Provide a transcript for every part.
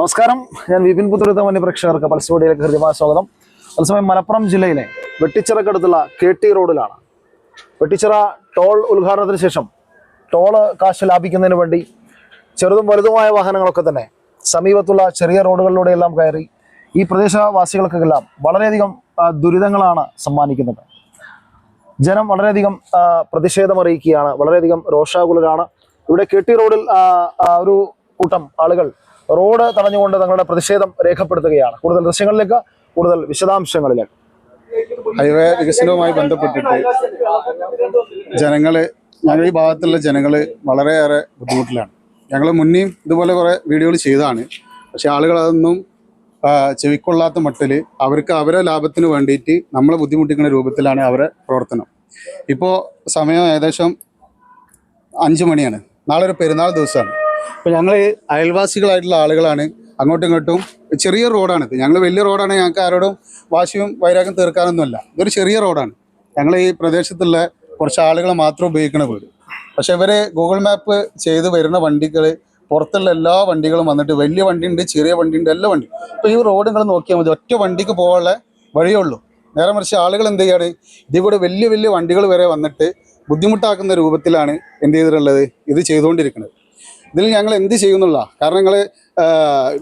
നമസ്കാരം, ഞാൻ വിപിൻ പുത്തൂരത്തെ വന്യപ്രേക്ഷകർക്ക് പൾസ് മീഡിയയിലേക്ക് ഹൃദ്യമായ സ്വാഗതം. അതേസമയം മലപ്പുറം ജില്ലയിലെ വെട്ടിച്ചിറക്കടുത്തുള്ള KT റോഡിലാണ് വെട്ടിച്ചിറ ടോൾ ഉദ്ഘാടനത്തിന് ശേഷം ടോള് കാശ് ലാഭിക്കുന്നതിന് വേണ്ടി ചെറുതും വലുതുമായ വാഹനങ്ങളൊക്കെ തന്നെ സമീപത്തുള്ള ചെറിയ റോഡുകളിലൂടെയെല്ലാം കയറി ഈ പ്രദേശവാസികൾക്കെല്ലാം വളരെയധികം ദുരിതങ്ങളാണ് സമ്മാനിക്കുന്നത്. ജനം വളരെയധികം പ്രതിഷേധമറിയിക്കുകയാണ്, വളരെയധികം രോഷാകുലരാണ്. ഇവിടെ KT റോഡിൽ ഒരു കൂട്ടം ആളുകൾ റോഡ് തടഞ്ഞുകൊണ്ട് തങ്ങളുടെ പ്രതിഷേധം രേഖപ്പെടുത്തുകയാണ്. കൂടുതൽ ദൃശ്യങ്ങളിലേക്ക്, കൂടുതൽ വിശദാംശങ്ങളിലേക്ക്. ഹൈവേ വികസനവുമായി ബന്ധപ്പെട്ടിട്ട് ഞങ്ങൾ ഈ ഭാഗത്തുള്ള ജനങ്ങൾ വളരെയേറെ ബുദ്ധിമുട്ടിലാണ്. ഞങ്ങൾ മുന്നേയും ഇതുപോലെ കുറേ വീഡിയോകൾ ചെയ്തതാണ്. പക്ഷെ ആളുകൾ അതൊന്നും ചെവിക്കൊള്ളാത്ത മട്ടിൽ അവർക്ക് അവരെ ലാഭത്തിന് വേണ്ടിയിട്ട് നമ്മളെ ബുദ്ധിമുട്ടിക്കുന്ന രൂപത്തിലാണ് അവരെ പ്രവർത്തനം. ഇപ്പോൾ സമയം ഏകദേശം 5 മണിയാണ്. നാളെ ഒരു പെരുന്നാൾ ദിവസമാണ്. അപ്പോൾ ഞങ്ങൾ അയൽവാസികളായിട്ടുള്ള ആളുകളാണ്. അങ്ങോട്ടും ഇങ്ങോട്ടും ചെറിയ റോഡാണിത്. ഞങ്ങൾ വലിയ റോഡാണ്, ഞങ്ങൾക്ക് ആരോടും വാശിയും വൈരാഗ്യം തീർക്കാനൊന്നുമല്ല. ഇതൊരു ചെറിയ റോഡാണ്. ഞങ്ങൾ ഈ പ്രദേശത്തുള്ള കുറച്ച് ആളുകൾ മാത്രം ഉപയോഗിക്കുന്ന വീട്. പക്ഷെ ഇവർ ഗൂഗിൾ മാപ്പ് ചെയ്ത് വരുന്ന വണ്ടികൾ, പുറത്തുള്ള എല്ലാ വണ്ടികളും വന്നിട്ട് വലിയ വണ്ടിയുണ്ട്, ചെറിയ വണ്ടിയുണ്ട്, എല്ലാ വണ്ടി. ഇപ്പോൾ ഈ റോഡുകൾ നോക്കിയാൽ മതി, ഒറ്റ വണ്ടിക്ക് പോകാനുള്ള വഴിയേ ഉള്ളൂ. നേരെ മറിച്ച് ആളുകൾ എന്ത് ചെയ്യാണ്, ഇതിലൂടെ വലിയ വലിയ വണ്ടികൾ വരെ വന്നിട്ട് ബുദ്ധിമുട്ടാക്കുന്ന രൂപത്തിലാണ് എന്ത് ചെയ്തിട്ടുള്ളത്, ഇത് ചെയ്തുകൊണ്ടിരിക്കുന്നത്. ഇതിൽ ഞങ്ങൾ എന്ത് ചെയ്യുന്നുള്ള കാരണം നിങ്ങൾ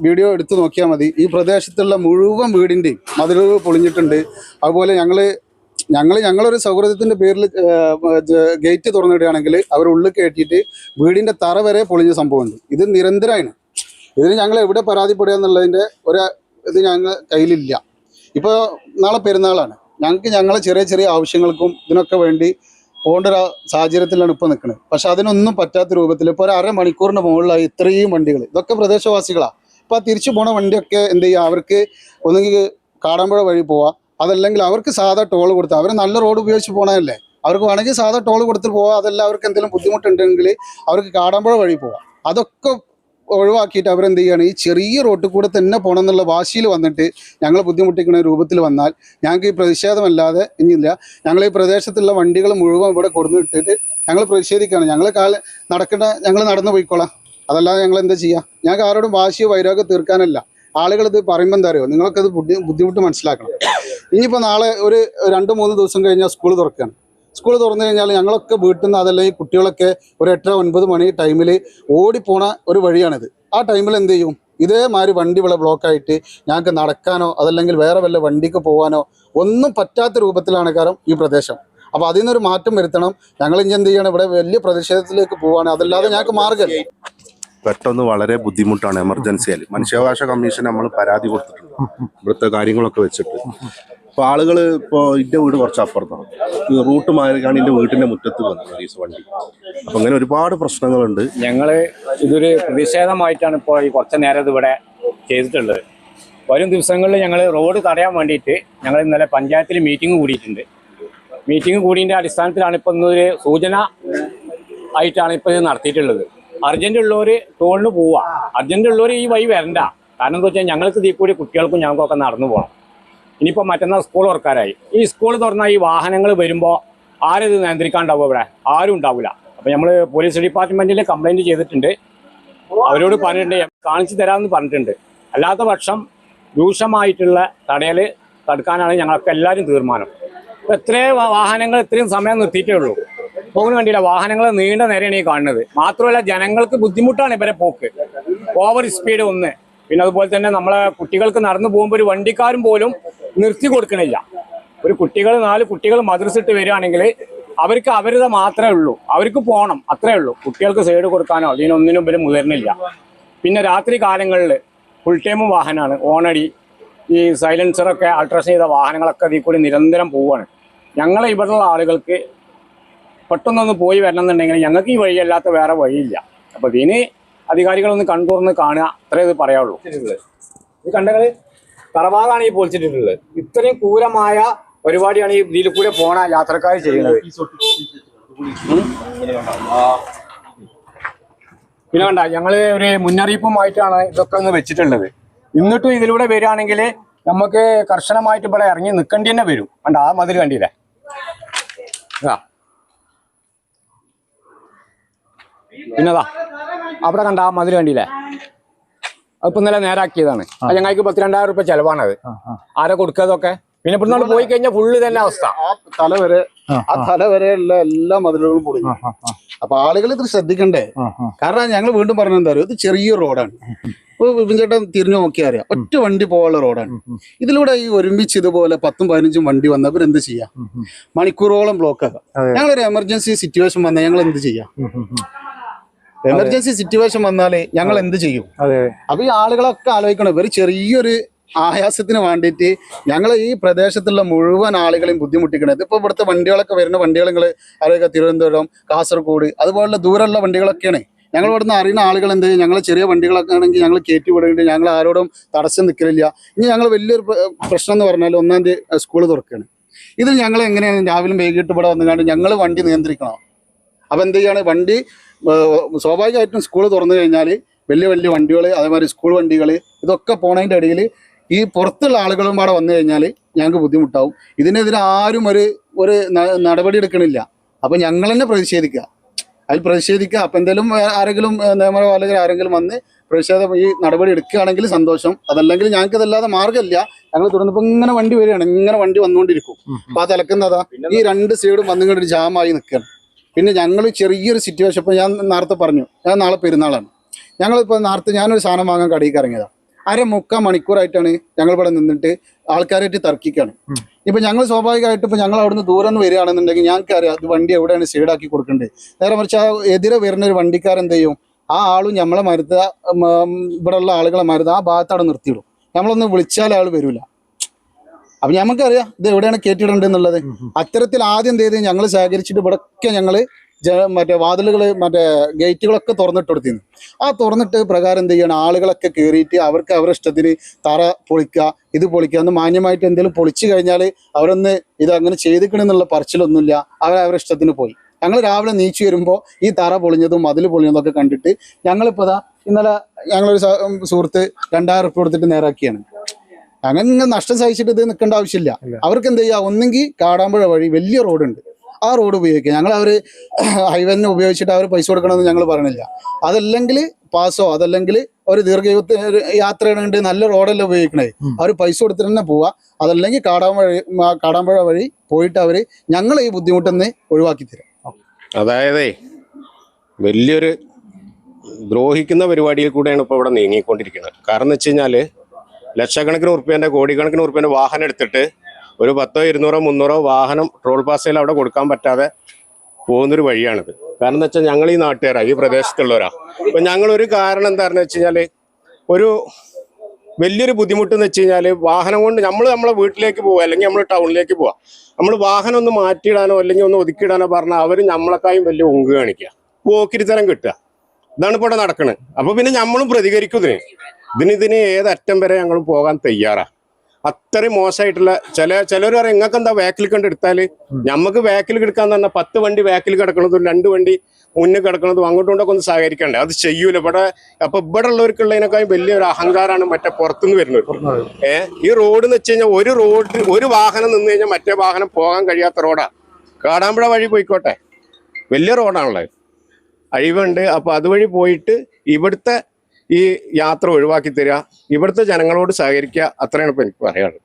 വീഡിയോ എടുത്ത് നോക്കിയാൽ മതി. ഈ പ്രദേശത്തുള്ള മുഴുവൻ വീടിൻ്റെയും മതിലുകൾ പൊളിഞ്ഞിട്ടുണ്ട്. അതുപോലെ ഞങ്ങളൊരു സൗഹൃദത്തിൻ്റെ പേരിൽ ഗേറ്റ് തുറന്നിടുകയാണെങ്കിൽ അവർ ഉള്ളിൽ കയറ്റിയിട്ട് വീടിൻ്റെ തറ വരെ പൊളിഞ്ഞ സംഭവമുണ്ട്. ഇത് നിരന്തരമാണ്. ഇതിന് ഞങ്ങൾ എവിടെ പരാതിപ്പെടുക എന്നുള്ളതിൻ്റെ ഇത് ഞങ്ങൾ കയ്യിലില്ല. ഇപ്പോൾ നാളെ പെരുന്നാളാണ്. ഞങ്ങളെ ചെറിയ ചെറിയ ആവശ്യങ്ങൾക്കും ഇതിനൊക്കെ വേണ്ടി പോകേണ്ട ഒരു സാഹചര്യത്തിലാണ് ഇപ്പോൾ നിൽക്കുന്നത്. പക്ഷെ അതിനൊന്നും പറ്റാത്ത രൂപത്തിൽ ഇപ്പോൾ ഒരു അരമണിക്കൂറിൻ്റെ മുകളിലായി ഇത്രയും വണ്ടികൾ. ഇതൊക്കെ പ്രദേശവാസികളാണ്. ഇപ്പോൾ ആ തിരിച്ചു പോണ വണ്ടിയൊക്കെ എന്ത് ചെയ്യുക, അവർക്ക് ഒന്നുകിൽ കാടാമ്പുഴ വഴി പോവാം, അതല്ലെങ്കിൽ അവർക്ക് സാധാ ടോൾ കൊടുത്താൽ, അവർ നല്ല റോഡ് ഉപയോഗിച്ച് പോകണമല്ലേ, അവർക്ക് വേണമെങ്കിൽ സാധാ ടോൾ കൊടുത്ത് പോവാം. അതല്ല അവർക്ക് എന്തെങ്കിലും ബുദ്ധിമുട്ടുണ്ടെങ്കിൽ അവർക്ക് കാടാമ്പുഴ വഴി പോവാം. അതൊക്കെ ഒഴിവാക്കിയിട്ട് അവരെന്ത് ചെയ്യുകയാണ്, ഈ ചെറിയ റോട്ടിൽ കൂടെ തന്നെ പോകണം എന്നുള്ള വാശിയിൽ വന്നിട്ട് ഞങ്ങൾ ബുദ്ധിമുട്ടിക്കുന്ന രൂപത്തിൽ വന്നാൽ ഞങ്ങൾക്ക് ഈ പ്രതിഷേധമല്ലാതെ ഇനിയില്ല. ഞങ്ങൾ ഈ പ്രദേശത്തുള്ള വണ്ടികൾ മുഴുവൻ ഇവിടെ കൊടുത്തിട്ടിട്ട് ഞങ്ങൾ പ്രതിഷേധിക്കുകയാണ്. ഞങ്ങൾ നടന്നു പോയിക്കോളാം, അതല്ലാതെ ഞങ്ങൾ എന്താ ചെയ്യുക. ഞങ്ങൾക്ക് ആരോടും വാശിയോ വൈരാഗ്യം തീർക്കാനല്ല. ആളുകൾ ഇത് പറയുമ്പോൾ എന്താ അറിയോ, നിങ്ങൾക്കത് ബുദ്ധിമുട്ട് മനസ്സിലാക്കണം. ഇനിയിപ്പോൾ നാളെ ഒരു 2-3 ദിവസം കഴിഞ്ഞാൽ സ്കൂൾ തുറക്കുകയാണ്. സ്കൂൾ തുറന്നു കഴിഞ്ഞാൽ ഞങ്ങളൊക്കെ വീട്ടിൽ നിന്ന്, അതല്ല ഈ കുട്ടികളൊക്കെ ഒരു 8-9 മണി ടൈമിൽ ഓടിപ്പോണ ഒരു വഴിയാണിത്. ആ ടൈമിൽ എന്ത് ചെയ്യും, ഇതേമാതിരി വണ്ടി ഇവിടെ ബ്ലോക്കായിട്ട് ഞങ്ങൾക്ക് നടക്കാനോ അതല്ലെങ്കിൽ വേറെ വല്ല വണ്ടിക്ക് പോകാനോ ഒന്നും പറ്റാത്ത രൂപത്തിലാണ് കാരണം ഈ പ്രദേശം. അപ്പോൾ അതിൽ നിന്നൊരു മാറ്റം വരുത്തണം. ഞങ്ങൾ ഇനി എന്ത് ചെയ്യണം, ഇവിടെ വലിയ പ്രതിഷേധത്തിലേക്ക് പോവാണ്. അതല്ലാതെ ഞങ്ങൾക്ക് മാർഗ്ഗമില്ല. പെട്ടെന്ന് വളരെ ബുദ്ധിമുട്ടാണ്. എമർജൻസിയാൽ മനുഷ്യാവകാശ കമ്മീഷൻ നമ്മൾ പരാതി കൊടുത്തിട്ടുണ്ട് ഇവിടുത്തെ കാര്യങ്ങളൊക്കെ വെച്ചിട്ട്. അപ്പോൾ ആളുകൾ ഇപ്പോൾ എൻ്റെ വീട് കുറച്ച് അപ്പുറത്താണ്, റൂട്ട് മാറിയാണ് എൻ്റെ വീട്ടിൻ്റെ മുറ്റത്ത് വന്നത് ഈ വണ്ടി. അപ്പം അങ്ങനെ ഒരുപാട് പ്രശ്നങ്ങളുണ്ട്. ഞങ്ങൾ ഇതൊരു പ്രതിഷേധമായിട്ടാണ് ഇപ്പോൾ ഈ കുറച്ച് നേരം ഇവിടെ ചെയ്തിട്ടുള്ളത്. വരും ദിവസങ്ങളിൽ ഞങ്ങൾ റോഡ് തടയാൻ വേണ്ടിയിട്ട് ഞങ്ങൾ ഇന്നലെ പഞ്ചായത്തിൽ മീറ്റിംഗ് കൂടിയിട്ടുണ്ട്. മീറ്റിംഗ് കൂടിയതിൻ്റെ അടിസ്ഥാനത്തിലാണ് ഇപ്പോൾ ഇന്നൊരു സൂചന ആയിട്ടാണ് ഇപ്പോൾ ഇത് നടത്തിയിട്ടുള്ളത്. അർജന്റ് ഉള്ളവർ ടോളിന് പോവുക, അർജന്റ് ഉള്ളവർ ഈ വഴി വരണ്ട. കാരണം എന്താ വെച്ചാൽ ഞങ്ങൾക്ക് ഇതിൽ കൂടി കുട്ടികൾക്കും ഞങ്ങൾക്കൊക്കെ നടന്നു പോകണം. ഇനിയിപ്പോൾ മറ്റന്നാൾ സ്കൂൾ തുറക്കാരായി. ഈ സ്കൂൾ തുറന്നാൽ ഈ വാഹനങ്ങൾ വരുമ്പോൾ ആരത് നിയന്ത്രിക്കാണ്ടാവും, ഇവിടെ ആരും ഉണ്ടാവില്ല. അപ്പോൾ നമ്മൾ പോലീസ് ഡിപ്പാർട്ട്മെൻറ്റിൽ കംപ്ലയിൻറ്റ് ചെയ്തിട്ടുണ്ട്. അവരോട് പറഞ്ഞിട്ടുണ്ട്, കാണിച്ചു തരാമെന്ന് പറഞ്ഞിട്ടുണ്ട്. അല്ലാത്ത പക്ഷം രൂക്ഷമായിട്ടുള്ള തടുക്കാനാണ് ഞങ്ങൾക്ക് എല്ലാവരും തീരുമാനം. ഇപ്പോൾ ഇത്രയും വാഹനങ്ങൾ ഇത്രയും സമയം നിർത്തിയിട്ടേ ഉള്ളൂ. പോകുന്ന കണ്ടില്ല, വാഹനങ്ങൾ നീണ്ട നേരെയാണ് ഈ കാണുന്നത്. മാത്രമല്ല ജനങ്ങൾക്ക് ബുദ്ധിമുട്ടാണ് ഇവരെ പോക്ക്. ഓവർ സ്പീഡ് ഒന്ന്, പിന്നെ അതുപോലെ തന്നെ നമ്മളെ കുട്ടികൾക്ക് നടന്നു പോകുമ്പോൾ ഒരു വണ്ടിക്കാരും പോലും നിർത്തി കൊടുക്കണില്ല. ഒരു 4 കുട്ടികൾ മദ്രസിട്ട് വരികയാണെങ്കിൽ അവർക്ക് അവരുടെ മാത്രമേ ഉള്ളൂ, അവർക്ക് പോകണം, അത്രേ ഉള്ളൂ. കുട്ടികൾക്ക് സൈഡ് കൊടുക്കാനോ ഇതിനൊന്നിനും ഇവർ മുതിർന്നില്ല. പിന്നെ രാത്രി കാലങ്ങളിൽ ഫുൾ ടൈമും വാഹനമാണ്, ഓണടി, ഈ സൈലൻസറൊക്കെ അൾട്രേഷൻ ചെയ്ത വാഹനങ്ങളൊക്കെ ഇതിൽ കൂടി നിരന്തരം പോവുകയാണ്. ഞങ്ങളെ ഇവിടെയുള്ള ആളുകൾക്ക് പെട്ടെന്നൊന്ന് പോയി വരണം എന്നുണ്ടെങ്കിൽ ഞങ്ങൾക്ക് ഈ വഴിയല്ലാത്ത വേറെ വഴിയില്ല. അപ്പോൾ ഇതിന് അധികാരികളൊന്ന് കണ്ടുറന്ന് കാണുക, അത്രേ ഇത് പറയാവുള്ളൂ. ഈ കണ്ടത് തറവാടാണ് ഈ പൊളിച്ചിട്ടുള്ളത്. ഇത്രയും ക്രൂരമായ പരിപാടിയാണ് ഈ ഇതിൽ കൂടെ പോണ യാത്രക്കാർ ചെയ്യുന്നത്. പിന്നെ കണ്ട, ഞങ്ങൾ ഒരു മുന്നറിയിപ്പുമായിട്ടാണ് ഇതൊക്കെ ഒന്ന് വെച്ചിട്ടുള്ളത്. എന്നിട്ടും ഇതിലൂടെ വരികയാണെങ്കിൽ നമുക്ക് കർശനമായിട്ട് ഇവിടെ ഇറങ്ങി നിൽക്കേണ്ടി തന്നെ വരും. കണ്ട, ആ മതിൽ കണ്ടില്ലേ, പിന്നെതാ അവിടെ കണ്ട ആ മതിൽ കണ്ടില്ലേ, അതിപ്പോ ഇന്നലെ നേരാക്കിയതാണ്. അത് ഞങ്ങൾക്ക് 12,000 രൂപ ചെലവാണത്. ആരെ കൊടുക്കാതൊക്കെ പിന്നെ ഇപ്പൊ നമ്മൾ പോയി കഴിഞ്ഞാൽ ഫുള്ള് തന്നെ അവസ്ഥ. ആ തല വരെയുള്ള എല്ലാ മതിലുകളും പൊളി. അപ്പൊ ആളുകൾ ഇത് ശ്രദ്ധിക്കണ്ടേ? കാരണം ഞങ്ങൾ വീണ്ടും പറഞ്ഞെന്താ പറയുക, ഇത് ചെറിയ റോഡാണ്. ഇപ്പൊ വിപിൻചേട്ടൻ തിരിഞ്ഞു നോക്കിയാൽ അറിയാം, ഒറ്റ വണ്ടി പോകാനുള്ള റോഡാണ്. ഇതിലൂടെ ഈ ഒരുമിച്ച് ഇതുപോലെ 10-15 വണ്ടി വന്നവർ എന്ത് ചെയ്യാം? മണിക്കൂറോളം ബ്ലോക്ക് ആക്കാം. ഞങ്ങളൊരു എമർജൻസി സിറ്റുവേഷൻ വന്നാൽ ഞങ്ങൾ എന്ത് ചെയ്യാം? എമർജൻസി സിറ്റുവേഷൻ വന്നാല് ഞങ്ങൾ എന്ത് ചെയ്യും? അപ്പൊ ഈ ആളുകളൊക്കെ ആലോചിക്കണം, ഇവര് ചെറിയൊരു ആയാസത്തിന് വേണ്ടിയിട്ട് ഞങ്ങൾ ഈ പ്രദേശത്തുള്ള മുഴുവൻ ആളുകളെയും ബുദ്ധിമുട്ടിക്കണം. ഇതിപ്പോ ഇവിടുത്തെ വണ്ടികളൊക്കെ വരുന്ന വണ്ടികൾ അറിയുക, തിരുവനന്തപുരം, കാസർഗോഡ് അതുപോലുള്ള ദൂരമുള്ള വണ്ടികളൊക്കെയാണ്. ഞങ്ങൾ ഇവിടുന്ന് അറിയുന്ന ആളുകൾ എന്ത് ചെയ്യും? ഞങ്ങൾ ചെറിയ വണ്ടികളൊക്കെ ആണെങ്കിൽ ഞങ്ങൾ കയറ്റി വിടേണ്ടി, ഞങ്ങൾ ആരോടും തടസ്സം നിൽക്കലില്ല. ഇനി ഞങ്ങൾ വലിയൊരു പ്രശ്നം എന്ന് പറഞ്ഞാൽ 1-ാം തീയതി സ്കൂൾ തുറക്കുകയാണ്. ഇതിൽ ഞങ്ങൾ എങ്ങനെയാണ് രാവിലെ വൈകിട്ട് ഇവിടെ വന്നുകൊണ്ട് ഞങ്ങൾ വണ്ടി നിയന്ത്രിക്കണം? അപ്പൊ എന്ത് ചെയ്യാണ്? വണ്ടി സ്വാഭാവികമായിട്ടും സ്കൂൾ തുറന്നു കഴിഞ്ഞാൽ വലിയ വലിയ വണ്ടികൾ, അതേമാതിരി സ്കൂൾ വണ്ടികൾ ഇതൊക്കെ പോണതിൻ്റെ ഇടയിൽ ഈ പുറത്തുള്ള ആളുകളും കൂടെ വന്നു കഴിഞ്ഞാൽ ഞങ്ങൾക്ക് ബുദ്ധിമുട്ടാവും. ഇതിനെതിരെ ആരും ഒരു നടപടി എടുക്കണില്ല. അപ്പൊ ഞങ്ങൾ തന്നെ പ്രതിഷേധിക്കുക, അതിൽ പ്രതിഷേധിക്കുക. അപ്പം എന്തെങ്കിലും ആരെങ്കിലും നിയമപാലകർ ആരെങ്കിലും വന്ന് പ്രതിഷേധം ഈ നടപടി എടുക്കുകയാണെങ്കിൽ സന്തോഷം. അതല്ലെങ്കിൽ ഞങ്ങൾക്ക് ഇതല്ലാതെ മാർഗ്ഗമില്ല. ഞങ്ങൾ തുറന്നപ്പോൾ ഇങ്ങനെ വണ്ടി വരികയാണ്, ഇങ്ങനെ വണ്ടി വന്നുകൊണ്ടിരിക്കും. അപ്പൊ ആ തിലക്കുന്നതാ ഈ 2 സൈഡും വന്നുകൊണ്ട് ഒരു ജാമായി നിൽക്കുകയാണ്. പിന്നെ ഞങ്ങൾ ചെറിയൊരു സിറ്റുവേഷൻ, ഇപ്പൊ ഞാൻ നേരത്തെ പറഞ്ഞു, ഞാൻ നാളെ പെരുന്നാളാണ്. ഞങ്ങളിപ്പോൾ നേരത്തെ ഞാനൊരു സാധനം വാങ്ങാൻ കടയിലേക്ക് ഇറങ്ങിയതാണ്. 1/4 മണിക്കൂറായിട്ടാണ് ഞങ്ങളിവിടെ നിന്നിട്ട് ആൾക്കാരായിട്ട് തർക്കിക്കാണ്. ഇപ്പൊ ഞങ്ങൾ സ്വാഭാവികമായിട്ട് ഇപ്പൊ ഞങ്ങൾ അവിടുന്ന് ദൂരം നിന്ന് വരികയാണെന്നുണ്ടെങ്കിൽ ഞങ്ങൾക്ക് അറിയാം അത് വണ്ടി എവിടെയാണ് സൈഡാക്കി കൊടുക്കേണ്ടത്. നേരെ മറിച്ച് ആ എതിരെ വരുന്ന ഒരു വണ്ടിക്കാരെന്ത് ചെയ്യും? ആ ആളും നമ്മളെ മരുത്ത ഇവിടെയുള്ള ആളുകളെ മരുത്ത ആ ഭാഗത്തവിടെ നിർത്തിയിടും. നമ്മളൊന്ന് വിളിച്ചാൽ ആൾ വരില്ല. അപ്പൊ ഞമ്മക്കറിയാം ഇത് എവിടെയാണ് കയറ്റിയിടേണ്ടതെന്നുള്ളത്. അത്തരത്തിൽ ആദ്യം എന്ത് ചെയ്ത് ഞങ്ങൾ ശേഖരിച്ചിട്ട് ഇവിടെയൊക്കെ ഞങ്ങൾ മറ്റേ വാതിലുകൾ മറ്റേ ഗേറ്റുകളൊക്കെ തുറന്നിട്ട് കൊടുത്തിരുന്നു. ആ തുറന്നിട്ട് പ്രകാരം എന്ത് ചെയ്യണം? ആളുകളൊക്കെ കയറിയിട്ട് അവർക്ക് അവരുടെ ഇഷ്ടത്തിന് തറ പൊളിക്കുക, ഇത് പൊളിക്കുക, ഒന്ന് മാന്യമായിട്ട് എന്തെങ്കിലും പൊളിച്ചു കഴിഞ്ഞാൽ അവരൊന്ന് ഇത് അങ്ങനെ ചെയ്തിക്കണമെന്നുള്ള പറച്ചിലൊന്നുമില്ല. അവരുടെ ഇഷ്ടത്തിന് പോയി. ഞങ്ങൾ രാവിലെ നീച്ചു വരുമ്പോൾ ഈ തറ പൊളിഞ്ഞതും മതിൽ പൊളിഞ്ഞതും ഒക്കെ കണ്ടിട്ട് ഞങ്ങളിപ്പോൾ ഇന്നലെ ഞങ്ങളൊരു സുഹൃത്ത് 2,000 ഉറുപ്പിക കൊടുത്തിട്ട് നേരാക്കിയാണ്. അങ്ങനെ നഷ്ടം സഹിച്ചിട്ട് ഇത് നിൽക്കേണ്ട ആവശ്യമില്ല. അവർക്ക് എന്ത് ചെയ്യുക? ഒന്നെങ്കിൽ കാടാമ്പുഴ വഴി വലിയ റോഡുണ്ട്, ആ റോഡ് ഉപയോഗിക്കുക. ഞങ്ങൾ അവർ ഹൈവേനെ ഉപയോഗിച്ചിട്ട് അവർ പൈസ കൊടുക്കണമെന്ന് ഞങ്ങൾ പറയണില്ല. അതല്ലെങ്കിൽ പാസോ, അതല്ലെങ്കിൽ ഒരു യാത്രയുണ്ട്, നല്ല റോഡെല്ലാം ഉപയോഗിക്കണേ, അവർ പൈസ കൊടുത്തിട്ട് തന്നെ പോവുക. അതല്ലെങ്കിൽ കാടാമ്പുഴ വഴി പോയിട്ട് അവർ ഞങ്ങൾ ഈ ബുദ്ധിമുട്ടെന്ന് ഒഴിവാക്കി തരാം. അതായത് വലിയൊരു ദ്രോഹിക്കുന്ന പരിപാടിയിൽ കൂടെയാണ് ഇപ്പോൾ ഇവിടെ നീങ്ങിക്കൊണ്ടിരിക്കുന്നത്. കാരണം എന്ന് വെച്ച് കഴിഞ്ഞാൽ ലക്ഷക്കണക്കിന് ഉറുപ്പ്യൻ്റെ കോടിക്കണക്കിന് ഉറുപ്പ്യൻ്റെ വാഹനം എടുത്തിട്ട് ഒരു 100, 200, 300 വാഹനം ടോൾ പാസയിൽ അവിടെ കൊടുക്കാൻ പറ്റാതെ പോകുന്നൊരു വഴിയാണിത്. കാരണം എന്ന് വെച്ചാൽ ഞങ്ങൾ ഈ നാട്ടുകാരാണ്, ഈ പ്രദേശത്തുള്ളവരാ. അപ്പം ഞങ്ങളൊരു കാരണം എന്താണെന്ന് വെച്ച് കഴിഞ്ഞാൽ ഒരു വലിയൊരു ബുദ്ധിമുട്ടെന്ന് വെച്ച് കഴിഞ്ഞാൽ വാഹനം കൊണ്ട് നമ്മളെ വീട്ടിലേക്ക് പോവുക, അല്ലെങ്കിൽ നമ്മൾ ടൗണിലേക്ക് പോവുക, നമ്മൾ വാഹനം ഒന്ന് മാറ്റിയിടാനോ അല്ലെങ്കിൽ ഒന്ന് ഒതുക്കിയിടാനോ പറഞ്ഞാൽ അവർ നമ്മളെക്കായും വലിയ ഉങ്ക് കാണിക്കുക, പോക്കിരിത്തരം കിട്ടുക. ഇതാണ് ഇപ്പോൾ ഇവിടെ നടക്കുന്നത്. അപ്പോൾ പിന്നെ നമ്മളും പ്രതികരിക്കും ഇതിന് ഏതറ്റം വരെ ഞങ്ങൾ പോകാൻ തയ്യാറാണ്. അത്രയും മോശമായിട്ടുള്ള ചിലർ പറയും നിങ്ങൾക്ക് എന്താ ബാക്കിൽ കണ്ട് എടുത്താൽ, നമുക്ക് ബാക്കിൽ കിടക്കാന്ന് പറഞ്ഞാൽ 10 വണ്ടി ബാക്കിൽ കിടക്കണതും 2 വണ്ടി മുന്നിൽ കിടക്കണതും അങ്ങോട്ടും കൊണ്ടൊക്കെ ഒന്ന് സഹകരിക്കണ്ടേ? അത് ചെയ്യൂല ഇവിടെ. അപ്പൊ ഇവിടെ ഉള്ളവർക്കുള്ളതിനേക്കാളും വലിയൊരു അഹങ്കാരമാണ് മറ്റേ പുറത്തുനിന്ന് വരുന്നത്. ഈ റോഡ് എന്ന് വെച്ച് കഴിഞ്ഞാൽ ഒരു വാഹനം നിന്ന് കഴിഞ്ഞാൽ മറ്റേ വാഹനം പോകാൻ കഴിയാത്ത റോഡാ. കാടാമ്പുഴ വഴി പോയിക്കോട്ടെ, വലിയ റോഡാണുള്ളത്, അഴിവുണ്ട്. അപ്പൊ അതുവഴി പോയിട്ട് ഇവിടുത്തെ ഈ യാത്ര ഒഴിവാക്കി തരിക, ഇവിടുത്തെ ജനങ്ങളോട് സഹകരിക്കുക, അത്രയാണ് ഇപ്പൊ എനിക്ക് പറയാനുള്ളത്.